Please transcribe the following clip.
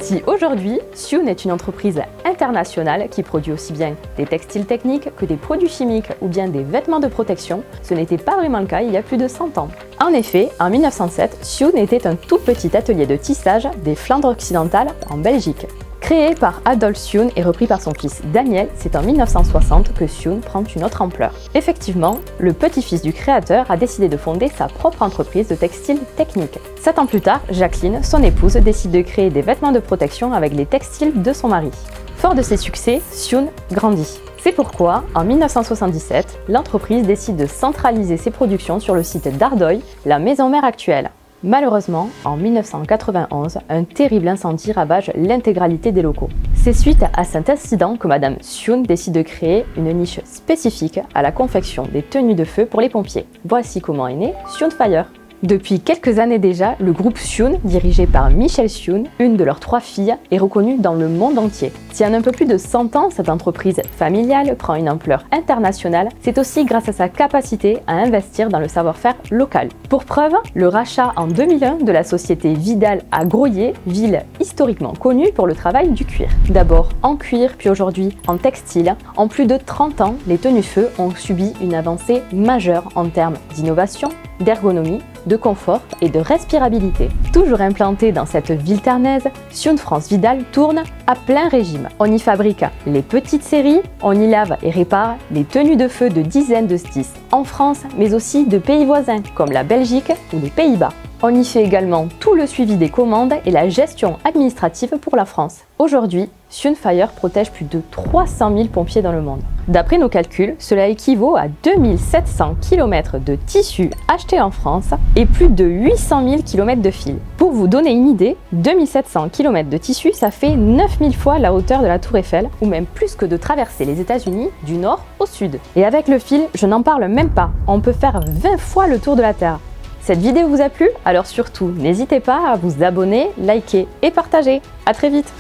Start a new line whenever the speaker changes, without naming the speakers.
Si aujourd'hui, Sioun est une entreprise internationale qui produit aussi bien des textiles techniques que des produits chimiques ou bien des vêtements de protection, ce n'était pas vraiment le cas il y a plus de 100 ans. En effet, en 1907, Sioun était un tout petit atelier de tissage des Flandres occidentales en Belgique. Créé par Adolphe Sioun et repris par son fils Daniel, c'est en 1960 que Sioun prend une autre ampleur. Effectivement, le petit-fils du créateur a décidé de fonder sa propre entreprise de textiles techniques. 7 ans plus tard, Jacqueline, son épouse, décide de créer des vêtements de protection avec les textiles de son mari. Fort de ses succès, Sioun grandit. C'est pourquoi, en 1977, l'entreprise décide de centraliser ses productions sur le site d'Ardeuil, la maison mère actuelle. Malheureusement, en 1991, un terrible incendie ravage l'intégralité des locaux. C'est suite à cet incident que Madame Sioun décide de créer une niche spécifique à la confection des tenues de feu pour les pompiers. Voici comment est né Sioun Fire. Depuis quelques années déjà, le groupe Sioun, dirigé par Michèle Sioun, une de leurs 3 filles, est reconnu dans le monde entier. Si en un peu plus de 100 ans, cette entreprise familiale prend une ampleur internationale, c'est aussi grâce à sa capacité à investir dans le savoir-faire local. Pour preuve, le rachat en 2001 de la société Vidal à Groyer, ville historiquement connue pour le travail du cuir. D'abord en cuir, puis aujourd'hui en textile, en plus de 30 ans, les tenues feu ont subi une avancée majeure en termes d'innovation, d'ergonomie, de confort et de respirabilité. Toujours implanté dans cette ville ternaise, Sioun France Vidal tourne à plein régime. On y fabrique les petites séries, on y lave et répare les tenues de feu de dizaines de SDIS en France, mais aussi de pays voisins comme la Belgique ou les Pays-Bas. On y fait également tout le suivi des commandes et la gestion administrative pour la France. Aujourd'hui, Sioun Fire protège plus de 300 000 pompiers dans le monde. D'après nos calculs, cela équivaut à 2700 km de tissu achetés en France et plus de 800 000 km de fil. Pour vous donner une idée, 2700 km de tissu, ça fait 9000 fois la hauteur de la Tour Eiffel, ou même plus que de traverser les États-Unis du nord au sud. Et avec le fil, je n'en parle même pas, on peut faire 20 fois le tour de la Terre. Cette vidéo vous a plu? Alors surtout, n'hésitez pas à vous abonner, liker et partager. À très vite!